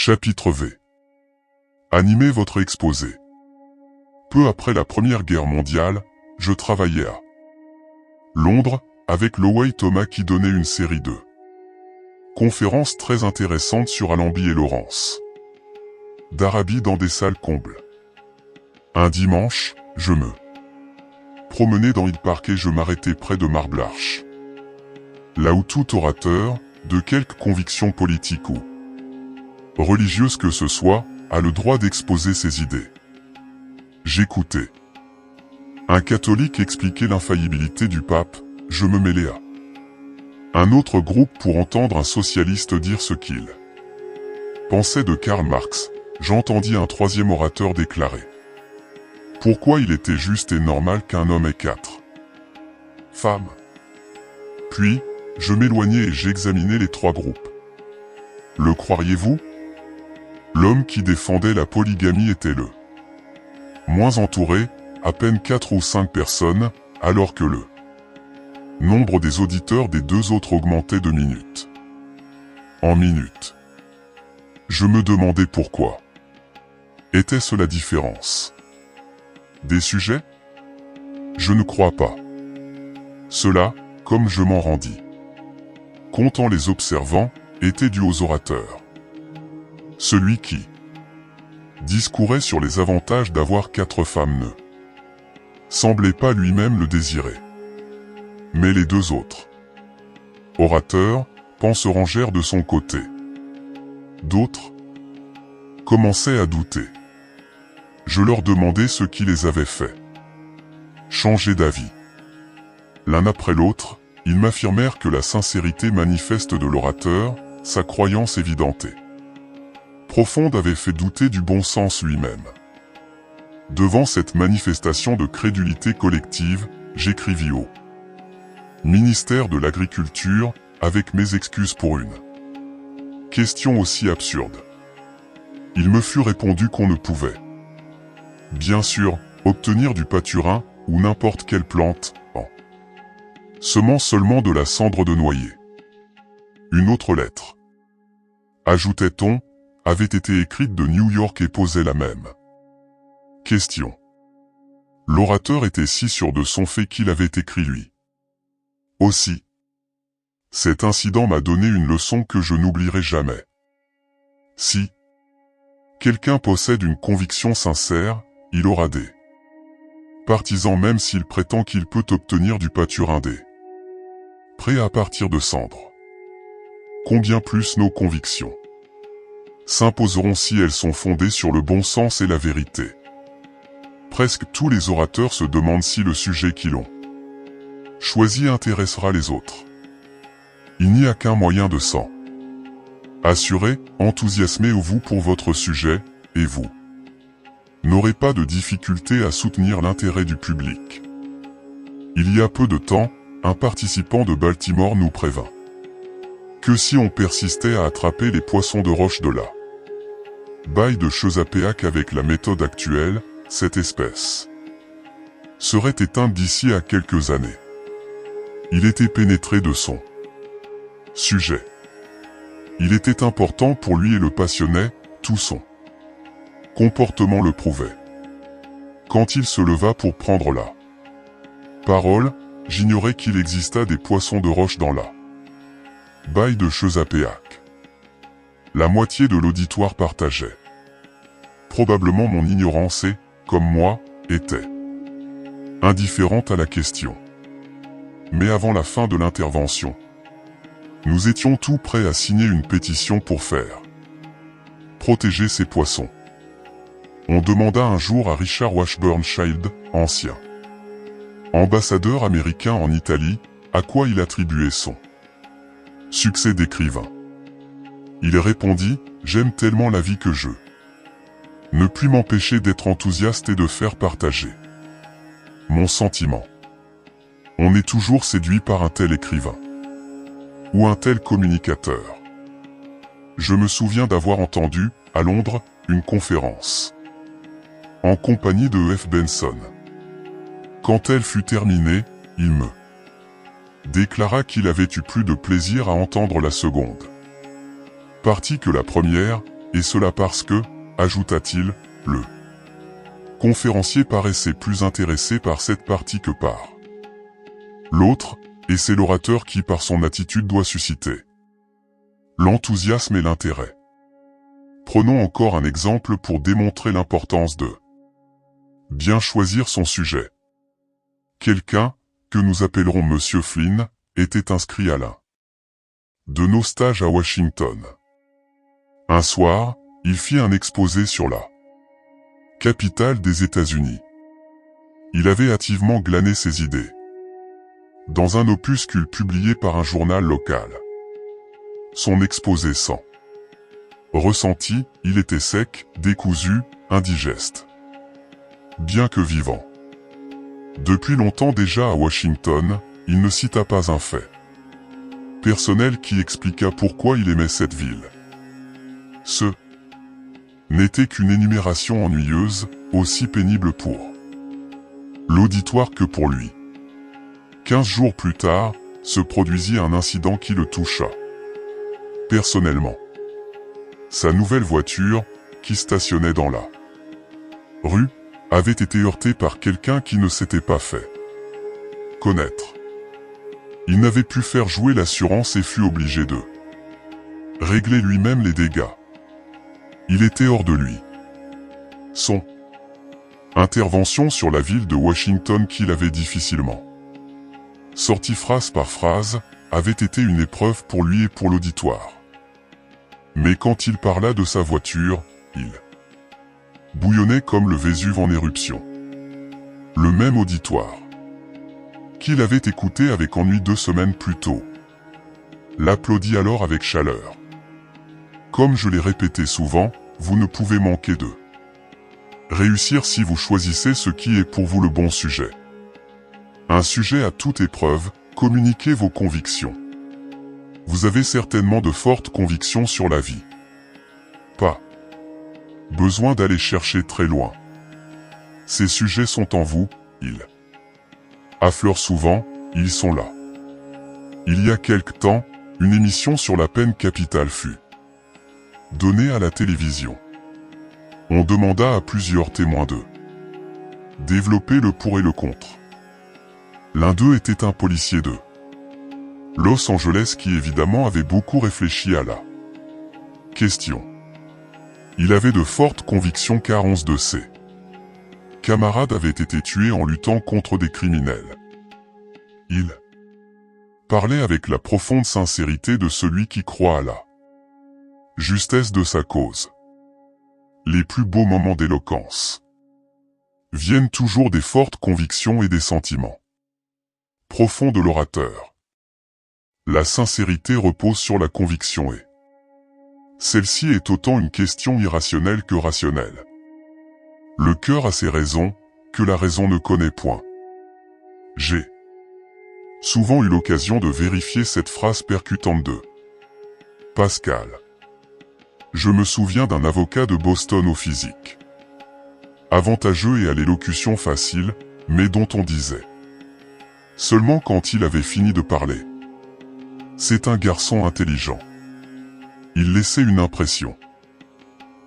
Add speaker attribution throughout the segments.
Speaker 1: Chapitre V. Animez votre exposé. Peu après la Première Guerre mondiale, je travaillais à Londres, avec Lowey Thomas qui donnait une série de conférences très intéressantes sur Allenby et Lawrence d'Arabie dans des salles combles. Un dimanche, je me promenais dans Hyde Park et je m'arrêtais près de Marble Arch. Là où tout orateur, de quelque conviction politique ou religieuse que ce soit, a le droit d'exposer ses idées. J'écoutais. Un catholique expliquait l'infaillibilité du pape, je me mêlais à un autre groupe pour entendre un socialiste dire ce qu'il pensait de Karl Marx. J'entendis un troisième orateur déclarer pourquoi il était juste et normal qu'un homme ait 4 femmes. Puis, je m'éloignai et j'examinai les 3 groupes. Le croiriez-vous? L'homme qui défendait la polygamie était le moins entouré, à peine 4 ou 5 personnes, alors que le nombre des auditeurs des 2 autres augmentait de minute en minute. Je me demandais pourquoi. Était-ce la différence des sujets? Je ne crois pas. Cela, comme je m'en rendis compte en les observant, était dû aux orateurs. Celui qui discourait sur les avantages d'avoir 4 femmes ne semblait pas lui-même le désirer. Mais les 2 autres orateurs se rangèrent de son côté. D'autres commençaient à douter. Je leur demandai ce qui les avait fait changer d'avis. L'un après l'autre, ils m'affirmèrent que la sincérité manifeste de l'orateur, sa croyance évidente et profonde avait fait douter du bon sens lui-même. Devant cette manifestation de crédulité collective, j'écrivis au ministère de l'Agriculture, avec mes excuses pour une question aussi absurde. Il me fut répondu qu'on ne pouvait, bien sûr, obtenir du pâturin, ou n'importe quelle plante, en semant seulement de la cendre de noyer. Une autre lettre, ajoutait-on, avait été écrite de New York et posait la même question. L'orateur était si sûr de son fait qu'il avait écrit lui aussi. Cet incident m'a donné une leçon que je n'oublierai jamais. Si quelqu'un possède une conviction sincère, il aura des partisans même s'il prétend qu'il peut obtenir du pâturin des prêt à partir de cendres. Combien plus nos convictions s'imposeront si elles sont fondées sur le bon sens et la vérité. Presque tous les orateurs se demandent si le sujet qu'ils ont choisi intéressera les autres. Il n'y a qu'un moyen de s'en assurer, enthousiasmez-vous pour votre sujet, et vous n'aurez pas de difficulté à soutenir l'intérêt du public. Il y a peu de temps, un participant de Baltimore nous prévint que si on persistait à attraper les poissons de roche de la baie de Chesapeake avec la méthode actuelle, cette espèce serait éteinte d'ici à quelques années. Il était pénétré de son sujet. Il était important pour lui et le passionnait, tout son comportement le prouvait. Quand il se leva pour prendre la parole, j'ignorais qu'il exista des poissons de roche dans la baie de Chesapeake. La moitié de l'auditoire partageait probablement mon ignorance et, comme moi, était indifférente à la question. Mais avant la fin de l'intervention, nous étions tout prêts à signer une pétition pour faire protéger ces poissons. On demanda un jour à Richard Washburn Child, ancien ambassadeur américain en Italie, à quoi il attribuait son succès d'écrivain. Il répondit, « J'aime tellement la vie que je ne puis m'empêcher d'être enthousiaste et de faire partager mon sentiment. On est toujours séduit par un tel écrivain ou un tel communicateur. » Je me souviens d'avoir entendu, à Londres, une conférence en compagnie de E.F. Benson. Quand elle fut terminée, il me déclara qu'il avait eu plus de plaisir à entendre la seconde partie que la première, et cela parce que, ajouta-t-il, le conférencier paraissait plus intéressé par cette partie que par l'autre, et c'est l'orateur qui par son attitude doit susciter l'enthousiasme et l'intérêt. Prenons encore un exemple pour démontrer l'importance de bien choisir son sujet. Quelqu'un, que nous appellerons Monsieur Flynn, était inscrit à l'un de nos stages à Washington. Un soir, il fit un exposé sur la capitale des États-Unis. Il avait hâtivement glané ses idées dans un opuscule publié par un journal local. Son exposé sans ressenti, il était sec, décousu, indigeste. Bien que vivant depuis longtemps déjà à Washington, il ne cita pas un fait personnel qui expliqua pourquoi il aimait cette ville. Ce n'était qu'une énumération ennuyeuse, aussi pénible pour l'auditoire que pour lui. 15 jours plus tard, se produisit un incident qui le toucha personnellement. Sa nouvelle voiture, qui stationnait dans la rue, avait été heurtée par quelqu'un qui ne s'était pas fait connaître. Il n'avait pu faire jouer l'assurance et fut obligé de régler lui-même les dégâts. Il était hors de lui. Son intervention sur la ville de Washington qu'il avait difficilement sorti phrase par phrase, avait été une épreuve pour lui et pour l'auditoire. Mais quand il parla de sa voiture, il bouillonnait comme le Vésuve en éruption. Le même auditoire qu'il avait écouté avec ennui 2 semaines plus tôt l'applaudit alors avec chaleur. Comme je l'ai répété souvent, vous ne pouvez manquer de réussir si vous choisissez ce qui est pour vous le bon sujet. Un sujet à toute épreuve, communiquez vos convictions. Vous avez certainement de fortes convictions sur la vie. Pas besoin d'aller chercher très loin. Ces sujets sont en vous, ils affleurent souvent, ils sont là. Il y a quelque temps, une émission sur la peine capitale fut donnée à la télévision. On demanda à plusieurs témoins de développer le pour et le contre. L'un d'eux était un policier de Los Angeles qui évidemment avait beaucoup réfléchi à la question. Il avait de fortes convictions car 11 de ses camarades avaient été tués en luttant contre des criminels. Il parlait avec la profonde sincérité de celui qui croit à la justesse de sa cause. Les plus beaux moments d'éloquence viennent toujours des fortes convictions et des sentiments profonds de l'orateur. La sincérité repose sur la conviction et celle-ci est autant une question irrationnelle que rationnelle. Le cœur a ses raisons, que la raison ne connaît point. J'ai souvent eu l'occasion de vérifier cette phrase percutante de Pascal. Je me souviens d'un avocat de Boston au physique avantageux et à l'élocution facile, mais dont on disait seulement quand il avait fini de parler. C'est un garçon intelligent. Il laissait une impression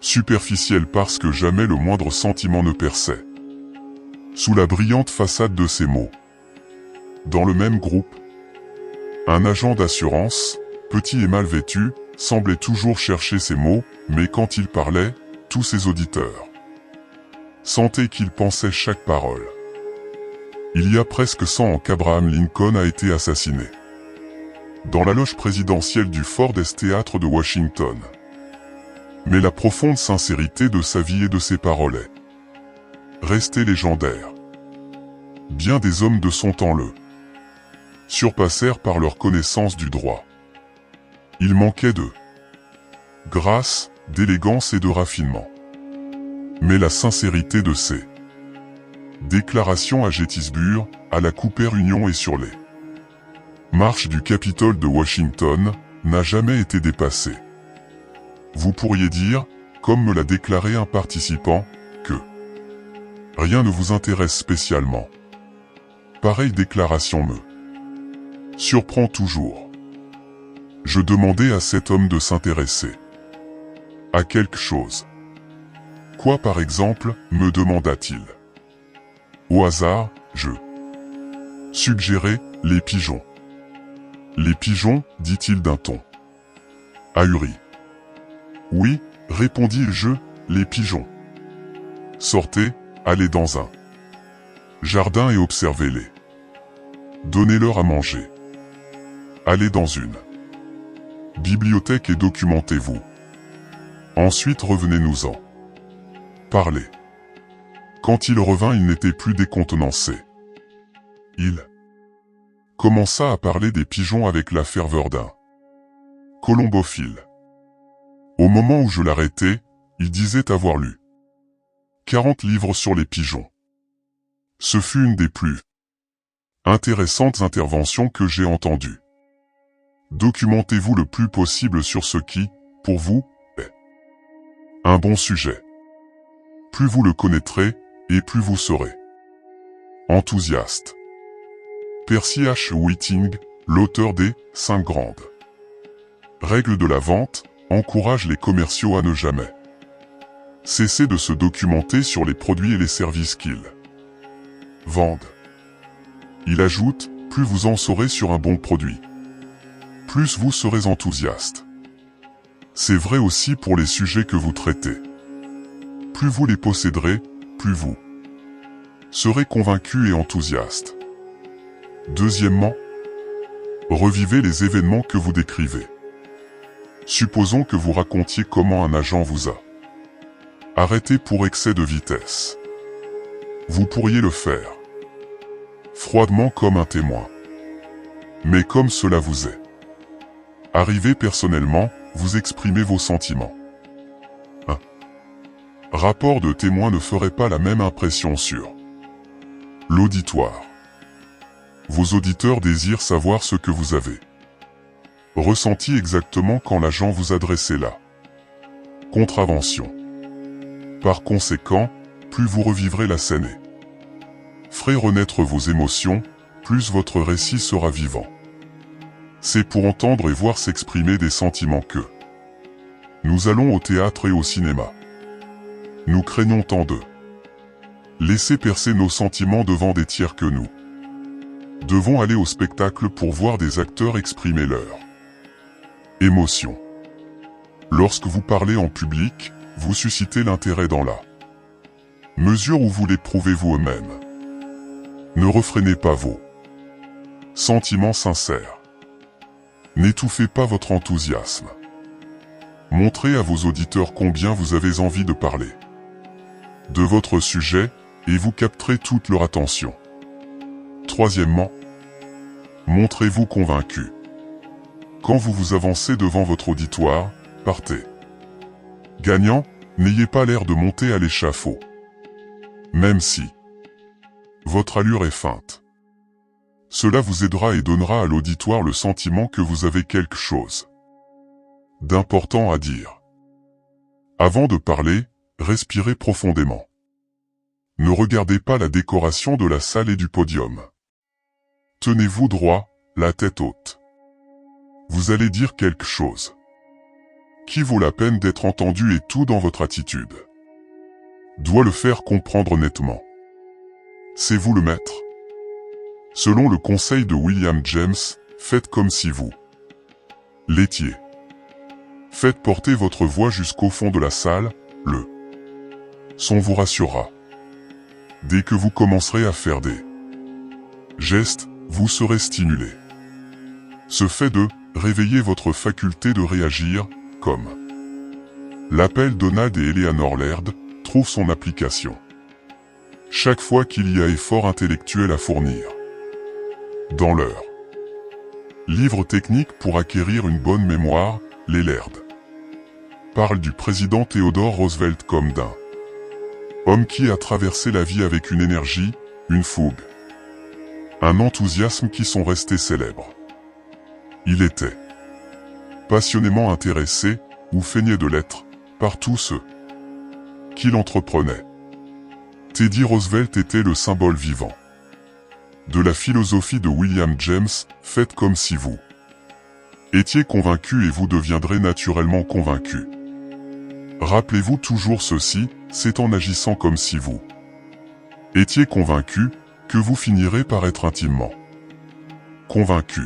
Speaker 1: superficielle parce que jamais le moindre sentiment ne perçait sous la brillante façade de ses mots. Dans le même groupe, un agent d'assurance, petit et mal vêtu, semblait toujours chercher ses mots, mais quand il parlait, tous ses auditeurs sentaient qu'il pensait chaque parole. Il y a presque 100 ans qu'Abraham Lincoln a été assassiné dans la loge présidentielle du Ford Theatre de Washington. Mais la profonde sincérité de sa vie et de ses paroles est restée légendaire. Bien des hommes de son temps le surpassèrent par leur connaissance du droit. Il manquait de grâce, d'élégance et de raffinement. Mais la sincérité de ses déclaration à Gettysburg, à la Cooper Union et sur les marches du Capitole de Washington, n'a jamais été dépassée. Vous pourriez dire, comme me l'a déclaré un participant, que rien ne vous intéresse spécialement. Pareille déclaration me surprend toujours. Je demandais à cet homme de s'intéresser À quelque chose. Quoi par exemple, me demanda-t-il. Au hasard, je suggérais les pigeons. Les pigeons, dit-il d'un ton ahuri. Oui, répondis-je, les pigeons. Sortez, allez dans un jardin et observez-les. Donnez-leur à manger. Allez dans une bibliothèque et documentez-vous. Ensuite revenez-nous-en parler. Quand il revint, il n'était plus décontenancé. Il commença à parler des pigeons avec la ferveur d'un colombophile. Au moment où je l'arrêtais, il disait avoir lu 40 livres sur les pigeons. Ce fut une des plus intéressantes interventions que j'ai entendues. Documentez-vous le plus possible sur ce qui, pour vous, est un bon sujet. Plus vous le connaîtrez, et plus vous serez enthousiaste. Percy H. Whiting, l'auteur des 5 grandes règles de la vente, encourage les commerciaux à ne jamais cesser de se documenter sur les produits et les services qu'ils vendent. Il ajoute, plus vous en saurez sur un bon produit, plus vous serez enthousiaste. C'est vrai aussi pour les sujets que vous traitez. Plus vous les posséderez, plus vous serez convaincu et enthousiaste. Deuxièmement, revivez les événements que vous décrivez. Supposons que vous racontiez comment un agent vous a arrêté pour excès de vitesse. Vous pourriez le faire froidement comme un témoin. Mais comme cela vous est arrivé personnellement, vous exprimez vos sentiments. Un rapport de témoin ne ferait pas la même impression sur l'auditoire. Vos auditeurs désirent savoir ce que vous avez ressenti exactement quand l'agent vous adressait la contravention. Par conséquent, plus vous revivrez la scène et ferez renaître vos émotions, plus votre récit sera vivant. C'est pour entendre et voir s'exprimer des sentiments que nous allons au théâtre et au cinéma. Nous craignons tant de laisser percer nos sentiments devant des tiers que nous devons aller au spectacle pour voir des acteurs exprimer leurs émotions. Lorsque vous parlez en public, vous suscitez l'intérêt dans la mesure où vous l'éprouvez vous-même. Ne refrénez pas vos sentiments sincères. N'étouffez pas votre enthousiasme. Montrez à vos auditeurs combien vous avez envie de parler de votre sujet, et vous capterez toute leur attention. Troisièmement, montrez-vous convaincu. Quand vous vous avancez devant votre auditoire, partez gagnant, n'ayez pas l'air de monter à l'échafaud. Même si votre allure est feinte. Cela vous aidera et donnera à l'auditoire le sentiment que vous avez quelque chose d'important à dire. Avant de parler, respirez profondément. Ne regardez pas la décoration de la salle et du podium. Tenez-vous droit, la tête haute. Vous allez dire quelque chose qui vaut la peine d'être entendu et tout dans votre attitude doit le faire comprendre nettement. C'est vous le maître. Selon le conseil de William James, faites comme si vous l'étiez. Faites porter votre voix jusqu'au fond de la salle, le son vous rassurera. Dès que vous commencerez à faire des gestes, vous serez stimulé. Ce fait de réveiller votre faculté de réagir, comme l'appel Donald et Eleanor Laird, trouve son application. Chaque fois qu'il y a effort intellectuel à fournir. Dans leur livre technique pour acquérir une bonne mémoire, les Laird parlent du président Theodore Roosevelt comme d'un homme qui a traversé la vie avec une énergie, une fougue, un enthousiasme qui sont restés célèbres. Il était passionnément intéressé, ou feignait de l'être, par tous ceux qu'il entreprenait. Teddy Roosevelt était le symbole vivant de la philosophie de William James, faites comme si vous étiez convaincu et vous deviendrez naturellement convaincu. Rappelez-vous toujours ceci, c'est en agissant comme si vous étiez convaincu que vous finirez par être intimement convaincu.